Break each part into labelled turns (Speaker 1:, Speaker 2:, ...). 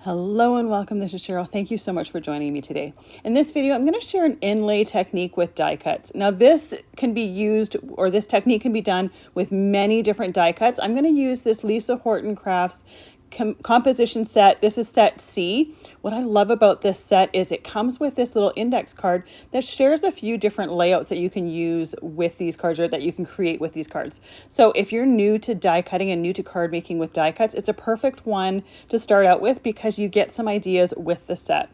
Speaker 1: Hello and welcome. This is Cheryl. Thank you so much for joining me today. In this video, I'm going to share an inlay technique with die cuts. Now this can be used, or this technique can be done with many different die cuts. I'm going to use this Lisa Horton Crafts composition set. This is set C. What I love about this set is it comes with this little index card that shares a few different layouts that you can use with these cards, or that you can create with these cards. So if you're new to die cutting and new to card making with die cuts, it's a perfect one to start out with because you get some ideas with the set.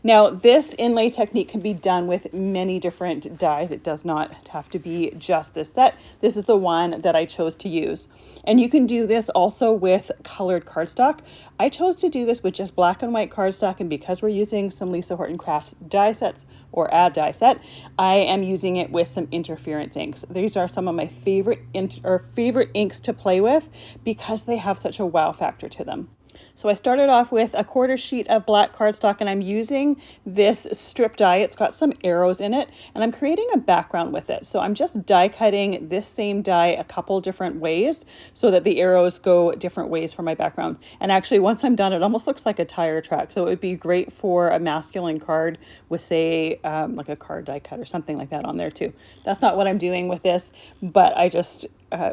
Speaker 1: Now, this inlay technique can be done with many different dies. It does not have to be just this set. This is the one that I chose to use. And you can do this also with colored cardstock. I chose to do this with just black and white cardstock, and because we're using some Lisa Horton Crafts die sets, or a die set, I am using it with some interference inks. These are some of my favorite inks to play with because they have such a wow factor to them. So I started off with a 1/4 sheet of black cardstock, and I'm using this strip die. It's got some arrows in it, and I'm creating a background with it. So I'm just die cutting this same die a couple different ways so that the arrows go different ways for my background. And actually, once I'm done, it almost looks like a tire track. So it would be great for a masculine card with, say, like a card die cut or something like that on there too. That's not what I'm doing with this, but I just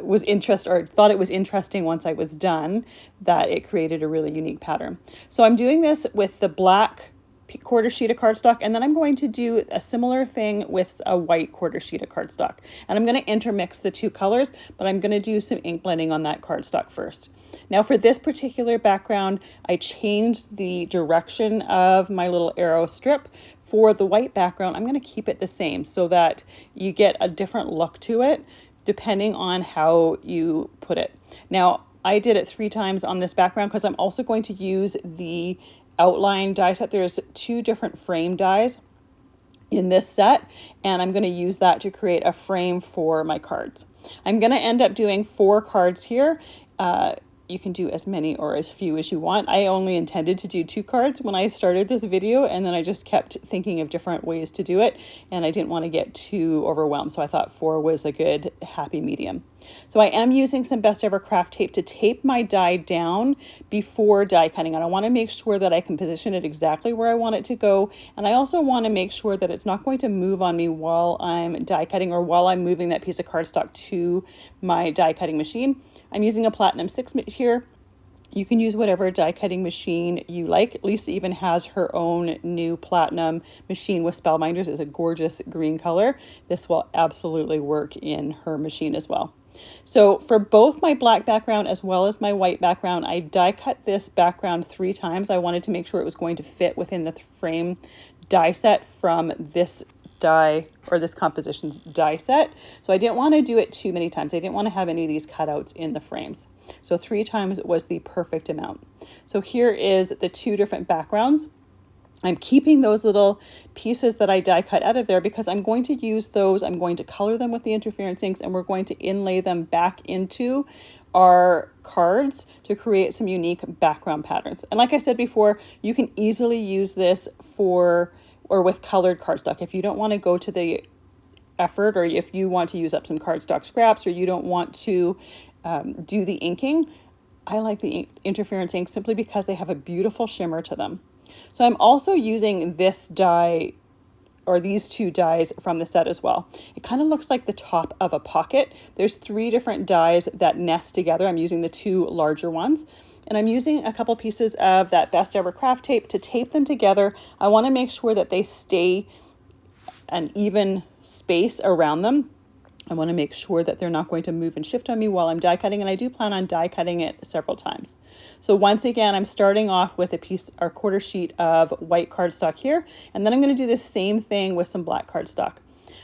Speaker 1: was interested, or thought it was interesting once I was done, that it created a really unique pattern. So I'm doing this with the black 1/4 sheet of cardstock, and then I'm going to do a similar thing with a white 1/4 sheet of cardstock. And I'm going to intermix the two colors, but I'm going to do some ink blending on that cardstock first. Now for this particular background, I changed the direction of my little arrow strip. For the white background, I'm going to keep it the same so that you get a different look to it depending on how you put it. Now, I did it 3 times on this background because I'm also going to use the outline die set. There's 2 different frame dies in this set, and I'm going to use that to create a frame for my cards. I'm going to end up doing 4 cards here. You can do as many or as few as you want. I only intended to do 2 cards when I started this video, and then I just kept thinking of different ways to do it, and I didn't want to get too overwhelmed, so I thought 4 was a good happy medium. So I am using some Best Ever Craft tape to tape my die down before die cutting, and I want to make sure that I can position it exactly where I want it to go, and I also want to make sure that it's not going to move on me while I'm die cutting, or while I'm moving that piece of cardstock to my die cutting machine. I'm using a Platinum 6 here. You can use whatever die cutting machine you like. Lisa even has her own new Platinum machine with spellbinders. It's a gorgeous green color. This will absolutely work in her machine as well. So for both my black background as well as my white background, I die cut this background 3 times. I wanted to make sure it was going to fit within the frame die set from this die, or this composition's die set. So I didn't want to do it too many times. I didn't want to have any of these cutouts in the frames. So 3 times was the perfect amount. So here is the 2 different backgrounds. I'm keeping those little pieces that I die cut out of there because I'm going to use those. I'm going to color them with the interference inks, and we're going to inlay them back into our cards to create some unique background patterns. And like I said before, you can easily use this for or with colored cardstock. If you don't want to go to the effort, or if you want to use up some cardstock scraps, or you don't want to do the inking, I like the interference ink simply because they have a beautiful shimmer to them. So I'm also using this die, or these 2 dies from the set as well. It kind of looks like the top of a pocket. There's 3 different dies that nest together. I'm using the 2 larger ones, and I'm using a couple pieces of that Best Ever Craft tape to tape them together. I want to make sure that they stay an even space around them. I want to make sure that they're not going to move and shift on me while I'm die cutting, and I do plan on die cutting it several times. So once again, I'm starting off with a piece or 1/4 sheet of white cardstock here, and then I'm going to do the same thing with some black cardstock.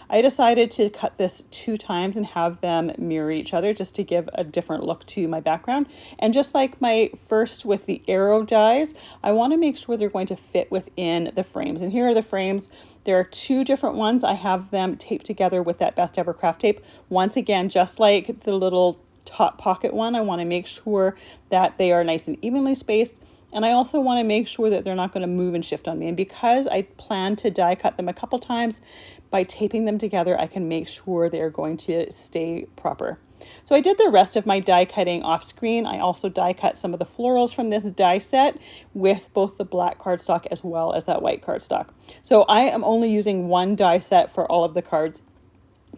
Speaker 1: I decided to cut this 2 times and have them mirror each other just to give a different look to my background. And just like my first with the arrow dies, I want to make sure they're going to fit within the frames. And here are the frames. There are 2 different ones. I have them taped together with that Best Ever Craft tape. Once again, just like the little top pocket one, I want to make sure that they are nice and evenly spaced. And I also want to make sure that they're not going to move and shift on me. And because I plan to die cut them a couple times, by taping them together, I can make sure they're going to stay proper. So I did the rest of my die cutting off screen. I also die cut some of the florals from this die set with both the black cardstock as well as that white cardstock. So I am only using one die set for all of the cards.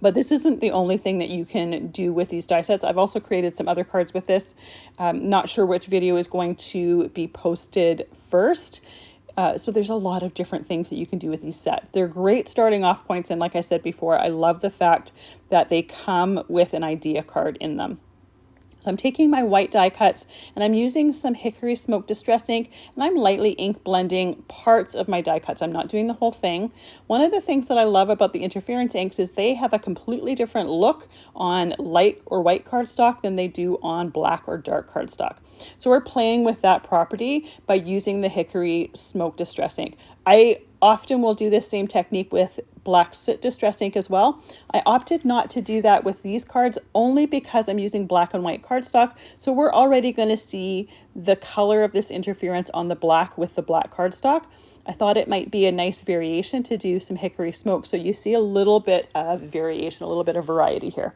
Speaker 1: But this isn't the only thing that you can do with these die sets. I've also created some other cards with this. Not sure which video is going to be posted first. So there's a lot of different things that you can do with these sets. They're great starting off points. And like I said before, I love the fact that they come with an idea card in them. So I'm taking my white die cuts and I'm using some Hickory Smoke Distress ink, and I'm lightly ink blending parts of my die cuts. I'm not doing the whole thing. One of the things that I love about the interference inks is they have a completely different look on light or white cardstock than they do on black or dark cardstock. So we're playing with that property by using the Hickory Smoke Distress ink. I often will do this same technique with black soot distress ink as well. I opted not to do that with these cards only because I'm using black and white cardstock. So we're already going to see the color of this interference on the black with the black cardstock. I thought it might be a nice variation to do some hickory smoke. So you see a little bit of variation, a little bit of variety here.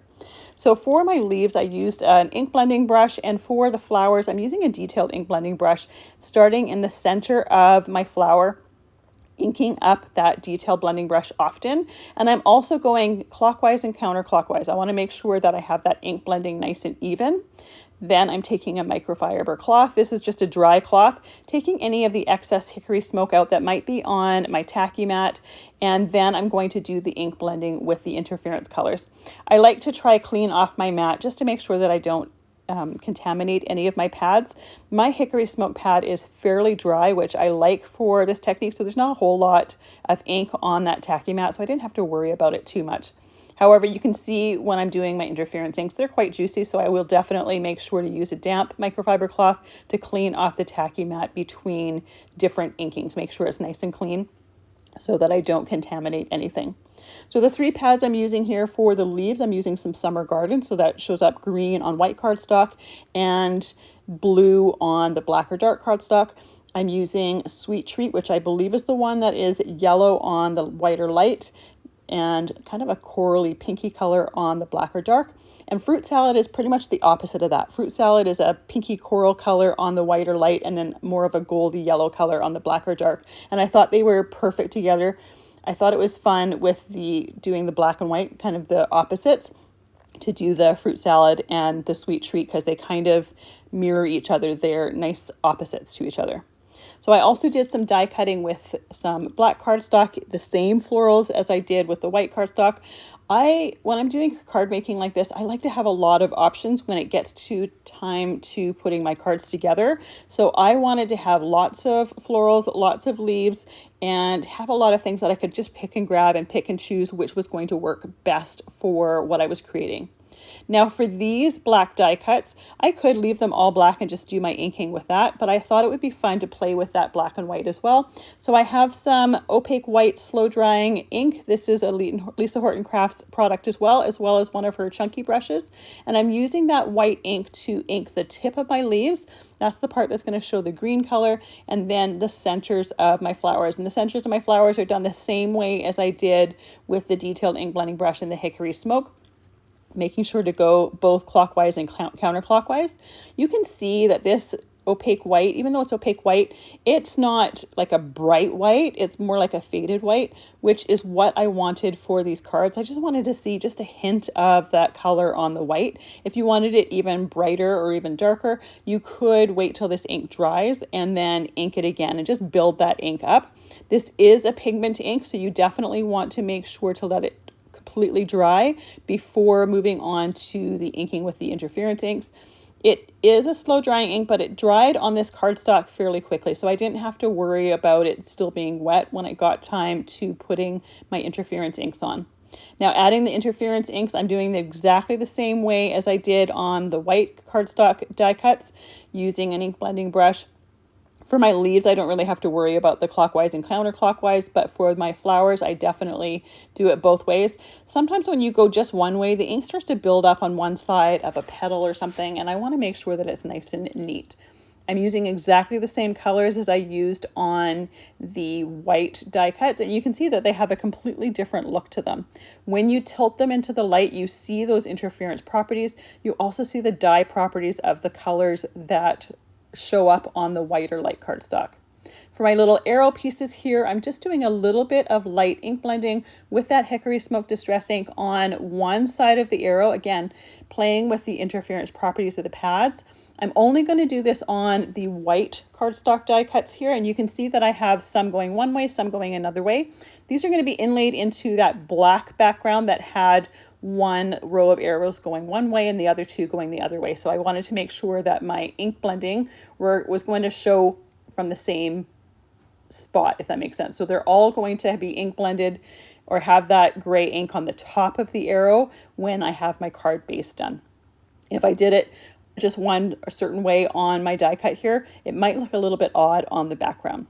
Speaker 1: So for my leaves, I used an ink blending brush, and for the flowers, I'm using a detailed ink blending brush, starting in the center of my flower, inking up that detail blending brush often. And I'm also going clockwise and counterclockwise. I want to make sure that I have that ink blending nice and even. Then I'm taking a microfiber cloth. This is just a dry cloth, taking any of the excess hickory smoke out that might be on my tacky mat. And then I'm going to do the ink blending with the interference colors. I like to try clean off my mat just to make sure that I don't contaminate any of my pads. My hickory smoke pad is fairly dry, which I like for this technique. So there's not a whole lot of ink on that tacky mat, so I didn't have to worry about it too much. However, you can see when I'm doing my interference inks, they're quite juicy, so I will definitely make sure to use a damp microfiber cloth to clean off the tacky mat between different inkings. Make sure it's nice and clean so that I don't contaminate anything. So the 3 pads I'm using here for the leaves, I'm using some Summer Garden, so that shows up green on white cardstock and blue on the black or dark cardstock. I'm using Sweet Treat, which I believe is the one that is yellow on the white or light, and kind of a corally pinky color on the black or dark. And Fruit Salad is pretty much the opposite of that. Fruit Salad is a pinky coral color on the white or light, and then more of a goldy yellow color on the black or dark. And I thought they were perfect together. I thought it was fun with doing the black and white, kind of the opposites, to do the Fruit Salad and the Sweet Treat, because they kind of mirror each other. They're nice opposites to each other. So I also did some die cutting with some black cardstock, the same florals as I did with the white cardstock. When I'm doing card making like this, I like to have a lot of options when it gets to time to putting my cards together. So I wanted to have lots of florals, lots of leaves, and have a lot of things that I could just pick and grab and pick and choose which was going to work best for what I was creating. Now for these black die cuts, I could leave them all black and just do my inking with that, but I thought it would be fun to play with that black and white as well. So I have some opaque white slow drying ink. This is a Lisa Horton Crafts product as well as one of her chunky brushes. And I'm using that white ink to ink the tip of my leaves. That's the part that's going to show the green color, and then the centers of my flowers. And the centers of my flowers are done the same way as I did with the detailed ink blending brush and the hickory smoke, making sure to go both clockwise and counterclockwise. You can see that this opaque white, even though it's opaque white, it's not like a bright white, it's more like a faded white, which is what I wanted for these cards. I just wanted to see just a hint of that color on the white. If you wanted it even brighter or even darker, you could wait till this ink dries and then ink it again and just build that ink up. This is a pigment ink, so you definitely want to make sure to let it completely dry before moving on to the inking with the interference inks. It is a slow drying ink, but it dried on this cardstock fairly quickly, so I didn't have to worry about it still being wet when it got time to putting my interference inks on. Now adding the interference inks, I'm doing exactly the same way as I did on the white cardstock die cuts, using an ink blending brush. For my leaves, I don't really have to worry about the clockwise and counterclockwise, but for my flowers, I definitely do it both ways. Sometimes when you go just one way, the ink starts to build up on one side of a petal or something, and I want to make sure that it's nice and neat. I'm using exactly the same colors as I used on the white die cuts, and you can see that they have a completely different look to them. When you tilt them into the light, you see those interference properties. You also see the dye properties of the colors that show up on the white or light cardstock. For my little arrow pieces here, I'm just doing a little bit of light ink blending with that Hickory Smoke Distress ink on one side of the arrow, again, playing with the interference properties of the pads. I'm only going to do this on the white cardstock die cuts here, and you can see that I have some going one way, some going another way. These are going to be inlaid into that black background that had one row of arrows going one way and the other two going the other way. So I wanted to make sure that my ink blending was going to show from the same spot, if that makes sense. So they're all going to be ink blended or have that gray ink on the top of the arrow when I have my card base done. If I did it just a certain way on my die cut here, it might look a little bit odd on the background.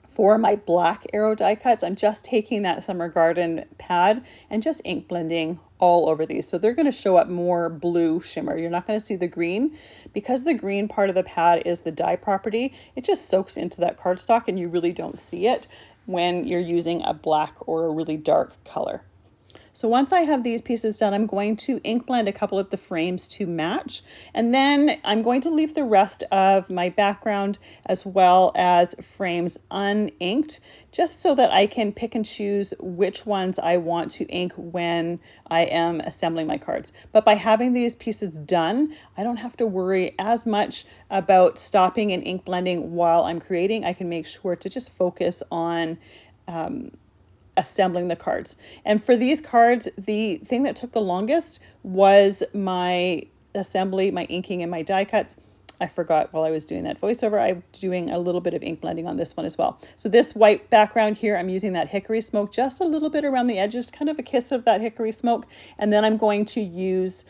Speaker 1: For my black arrow die cuts, I'm just taking that Summer Garden pad and just ink blending all over these. So they're going to show up more blue shimmer. You're not going to see the green. Because the green part of the pad is the dye property, it just soaks into that cardstock and you really don't see it when you're using a black or a really dark color. So once I have these pieces done, I'm going to ink blend a couple of the frames to match, and then I'm going to leave the rest of my background as well as frames uninked, just so that I can pick and choose which ones I want to ink when I am assembling my cards. But by having these pieces done, I don't have to worry as much about stopping and ink blending while I'm creating. I can make sure to just focus on assembling the cards. And for these cards, the thing that took the longest was my assembly, my inking, and my die cuts. I forgot while I was doing that voiceover, I'm doing a little bit of ink blending on this one as well. So this white background here, I'm using that Hickory Smoke just a little bit around the edges, kind of a kiss of that Hickory Smoke. And then I'm going to use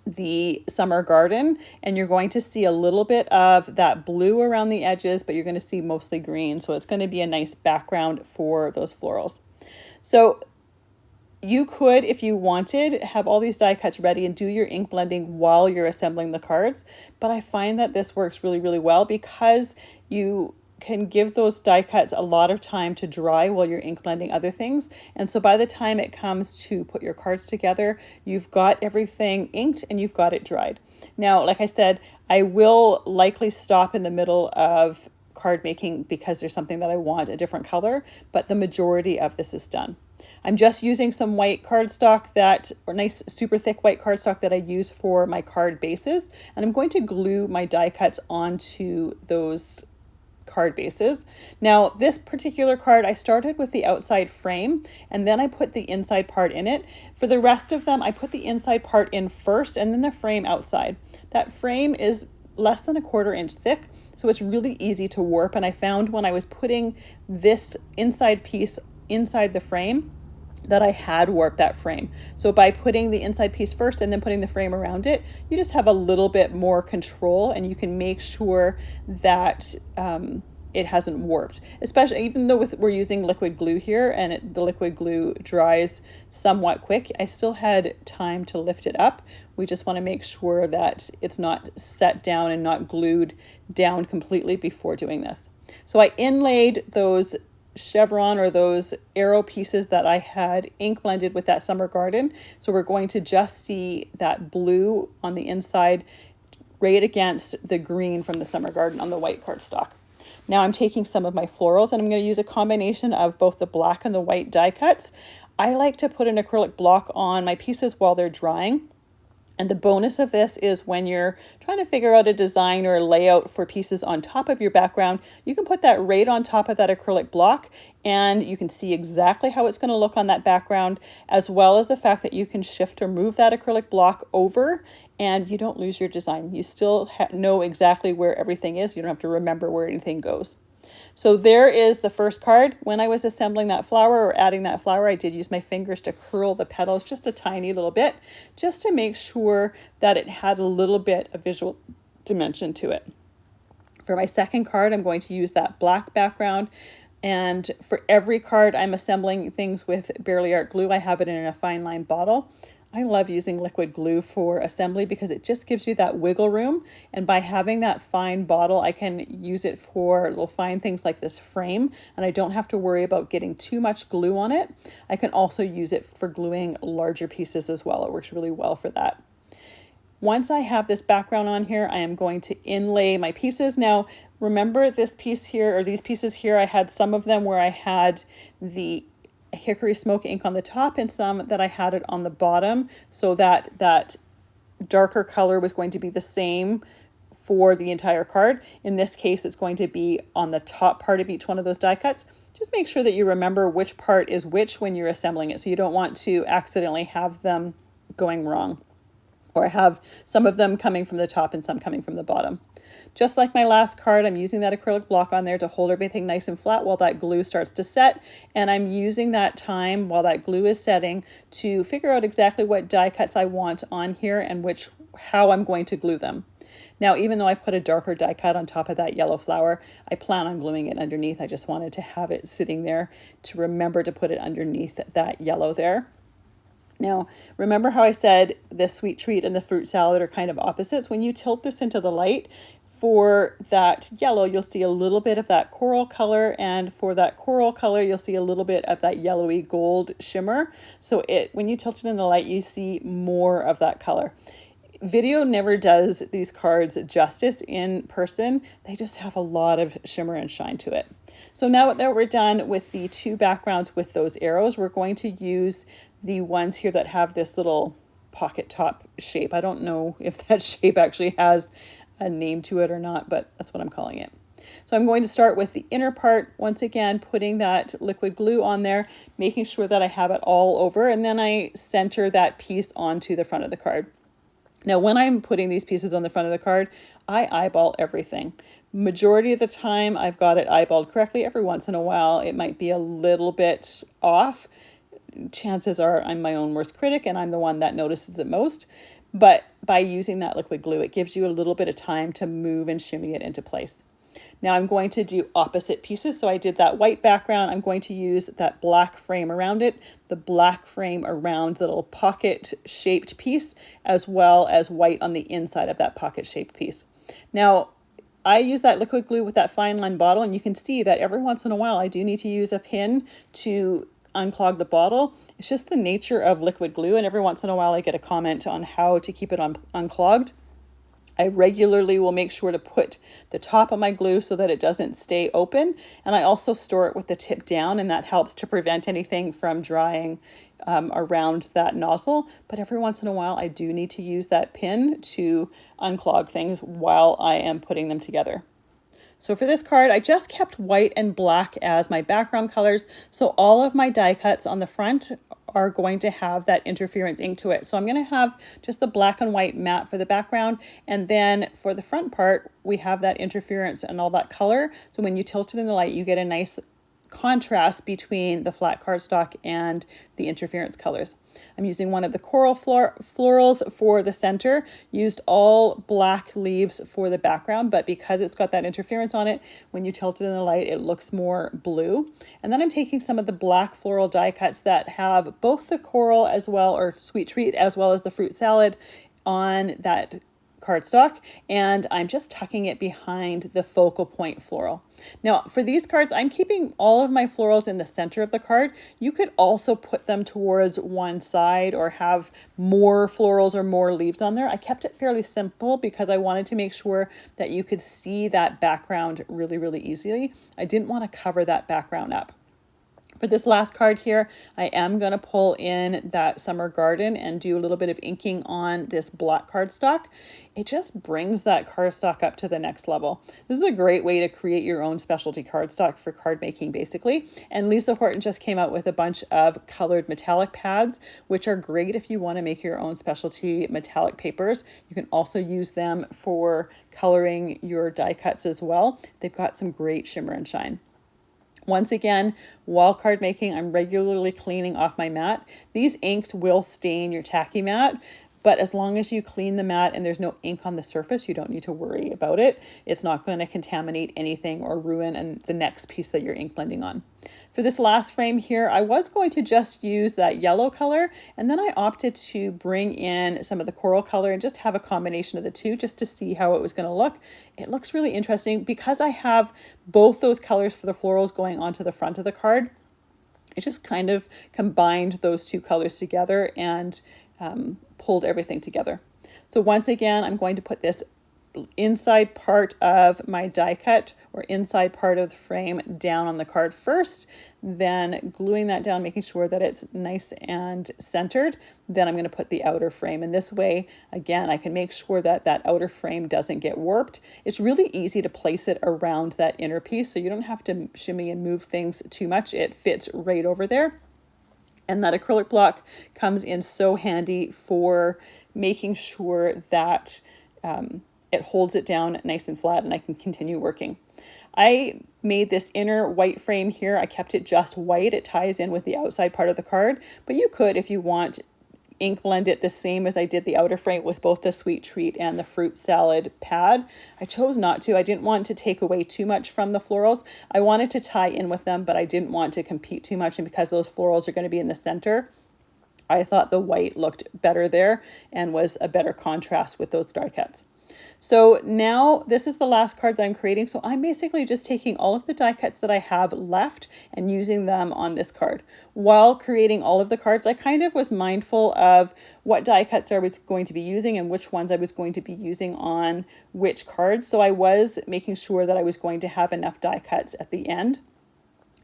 Speaker 1: the Summer Garden, and you're going to see a little bit of that blue around the edges, but you're going to see mostly green. So it's going to be a nice background for those florals. So you could, if you wanted, have all these die cuts ready and do your ink blending while you're assembling the cards. But I find that this works really, really well because you can give those die cuts a lot of time to dry while you're ink blending other things. And so by the time it comes to put your cards together, you've got everything inked and you've got it dried. Now, like I said, I will likely stop in the middle of card making because there's something that I want a different color, but the majority of this is done. I'm just using some white cardstock or nice super thick white cardstock that I use for my card bases. And I'm going to glue my die cuts onto those card bases. Now, this particular card, I started with the outside frame and then I put the inside part in it. For the rest of them, I put the inside part in first and then the frame outside. That frame is less than 1/4 inch thick, so it's really easy to warp. And I found when I was putting this inside piece inside the frame that I had warped that frame. So by putting the inside piece first and then putting the frame around it, you just have a little bit more control and you can make sure that it hasn't warped. Especially even though we're using liquid glue here and the liquid glue dries somewhat quick, I still had time to lift it up. We just want to make sure that it's not set down and not glued down completely before doing this. So I inlaid those chevron or those arrow pieces that I had ink blended with that Summer Garden. So we're going to just see that blue on the inside right against the green from the Summer Garden on the white cardstock. Now I'm taking some of my florals and I'm going to use a combination of both the black and the white die cuts. I like to put an acrylic block on my pieces while they're drying. And the bonus of this is when you're trying to figure out a design or a layout for pieces on top of your background, you can put that right on top of that acrylic block and you can see exactly how it's going to look on that background, as well as the fact that you can shift or move that acrylic block over and you don't lose your design. You still know exactly where everything is. You don't have to remember where anything goes. So there is the first card. When I was assembling that flower or adding that flower, I did use my fingers to curl the petals just a tiny little bit, just to make sure that it had a little bit of visual dimension to it. For my second card, I'm going to use that black background. And for every card, I'm assembling things with Barely Art glue. I have it in a fine line bottle. I love using liquid glue for assembly because it just gives you that wiggle room. And by having that fine bottle, I can use it for little fine things like this frame, and I don't have to worry about getting too much glue on it. I can also use it for gluing larger pieces as well. It works really well for that. Once I have this background on here, I am going to inlay my pieces. Now, remember this piece here, or these pieces here, I had some of them where I had the Hickory smoke ink on the top and some that I had it on the bottom, so that that darker color was going to be the same for the entire card. In this case, it's going to be on the top part of each one of those die cuts. Just make sure that you remember which part is which when you're assembling it, so you don't want to accidentally have them going wrong, or have some of them coming from the top and some coming from the bottom. Just like my last card, I'm using that acrylic block on there to hold everything nice and flat while that glue starts to set. And I'm using that time while that glue is setting to figure out exactly what die cuts I want on here and how I'm going to glue them. Now, even though I put a darker die cut on top of that yellow flower, I plan on gluing it underneath. I just wanted to have it sitting there to remember to put it underneath that yellow there. Now, remember how I said the sweet treat and the fruit salad are kind of opposites? When you tilt this into the light, for that yellow, you'll see a little bit of that coral color, and for that coral color, you'll see a little bit of that yellowy gold shimmer. So when you tilt it in the light, you see more of that color. Video never does these cards justice in person. They just have a lot of shimmer and shine to it. So now that we're done with the two backgrounds with those arrows, we're going to use the ones here that have this little pocket top shape. I don't know if that shape actually has a name to it or not, but that's what I'm calling it. So I'm going to start with the inner part, once again putting that liquid glue on there, making sure that I have it all over, and then I center that piece onto the front of the card. Now, when I'm putting these pieces on the front of the card, I eyeball everything. Majority of the time, I've got it eyeballed correctly. Every once in a while, it might be a little bit off. Chances are I'm my own worst critic and I'm the one that notices it most. But by using that liquid glue, it gives you a little bit of time to move and shimmy it into place. Now I'm going to do opposite pieces. So I did that white background. I'm going to use that black frame around it, the black frame around the little pocket shaped piece, as well as white on the inside of that pocket shaped piece. Now, I use that liquid glue with that fine line bottle, and you can see that every once in a while I do need to use a pin to unclog the bottle. It's just the nature of liquid glue, and every once in a while I get a comment on how to keep it unclogged. I regularly will make sure to put the top of my glue so that it doesn't stay open, and I also store it with the tip down, and that helps to prevent anything from drying around that nozzle. But every once in a while I do need to use that pin to unclog things while I am putting them together. So for this card, I just kept white and black as my background colors. So all of my die cuts on the front are going to have that interference ink to it. So I'm going to have just the black and white matte for the background. And then for the front part, we have that interference and all that color. So when you tilt it in the light, you get a nice contrast between the flat cardstock and the interference colors. I'm using one of the coral florals for the center, used all black leaves for the background, but because it's got that interference on it, when you tilt it in the light, it looks more blue. And then I'm taking some of the black floral die cuts that have both the coral as well, or sweet treat, as well as the fruit salad on that cardstock, and I'm just tucking it behind the focal point floral. Now for these cards, I'm keeping all of my florals in the center of the card. You could also put them towards one side or have more florals or more leaves on there. I kept it fairly simple because I wanted to make sure that you could see that background really, really easily. I didn't want to cover that background up. For this last card here, I am going to pull in that summer garden and do a little bit of inking on this black cardstock. It just brings that cardstock up to the next level. This is a great way to create your own specialty cardstock for card making, basically. And Lisa Horton just came out with a bunch of colored metallic pads, which are great if you want to make your own specialty metallic papers. You can also use them for coloring your die cuts as well. They've got some great shimmer and shine. Once again, while card making, I'm regularly cleaning off my mat. These inks will stain your Tacky Mat, but as long as you clean the mat and there's no ink on the surface, you don't need to worry about it. It's not going to contaminate anything or ruin the next piece that you're ink blending on. For this last frame here, I was going to just use that yellow color, and then I opted to bring in some of the coral color and just have a combination of the two just to see how it was going to look. It looks really interesting because I have both those colors for the florals going onto the front of the card. It just kind of combined those two colors together and pulled everything together. So once again, I'm going to put this inside part of my die cut or inside part of the frame down on the card first, then gluing that down, making sure that it's nice and centered. Then I'm going to put the outer frame, and this way again I can make sure that that outer frame doesn't get warped. It's really easy to place it around that inner piece, so you don't have to shimmy and move things too much. It fits right over there. And that acrylic block comes in so handy for making sure that it holds it down nice and flat and I can continue working. I made this inner white frame here. I kept it just white. It ties in with the outside part of the card, but you could, if you want, ink blend it the same as I did the outer frame with both the sweet treat and the fruit salad pad. I chose not to. I didn't want to take away too much from the florals. I wanted to tie in with them, but I didn't want to compete too much, and because those florals are going to be in the center, I thought the white looked better there and was a better contrast with those die cuts. So now this is the last card that I'm creating. So I'm basically just taking all of the die cuts that I have left and using them on this card. While creating all of the cards, I kind of was mindful of what die cuts I was going to be using and which ones I was going to be using on which cards. So I was making sure that I was going to have enough die cuts at the end.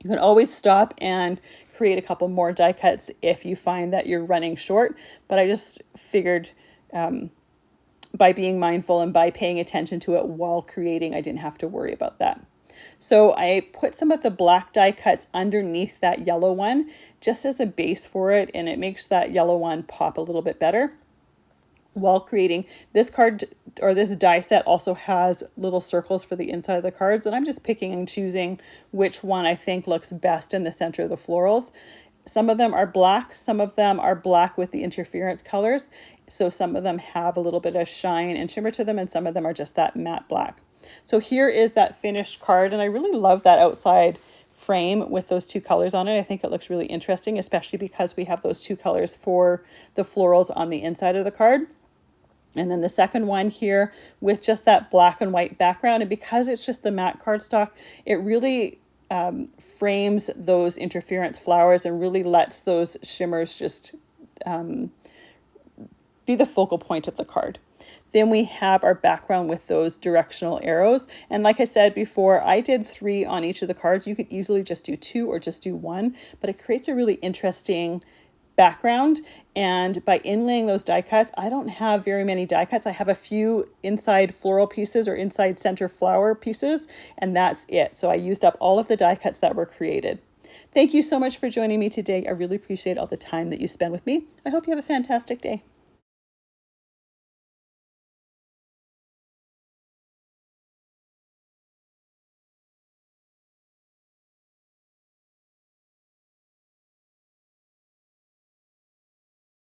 Speaker 1: You can always stop and create a couple more die cuts if you find that you're running short, but I just figured by being mindful and by paying attention to it while creating, I didn't have to worry about that. So I put some of the black die cuts underneath that yellow one just as a base for it, and it makes that yellow one pop a little bit better. While creating this card, or this die set also has little circles for the inside of the cards, and I'm just picking and choosing which one I think looks best in the center of the florals. Some of them are black, some of them are black with the interference colors. So some of them have a little bit of shine and shimmer to them, and some of them are just that matte black. So here is that finished card, and I really love that outside frame with those two colors on it. I think it looks really interesting, especially because we have those two colors for the florals on the inside of the card. And then the second one here with just that black and white background, and because it's just the matte cardstock, it really frames those interference flowers and really lets those shimmers just be the focal point of the card. Then we have our background with those directional arrows. And like I said before, I did 3 on each of the cards. You could easily just do 2 or just do 1, but it creates a really interesting background. And by inlaying those die cuts, I don't have very many die cuts. I have a few inside floral pieces or inside center flower pieces, and that's it. So I used up all of the die cuts that were created. Thank you so much for joining me today. I really appreciate all the time that you spend with me. I hope you have a fantastic day.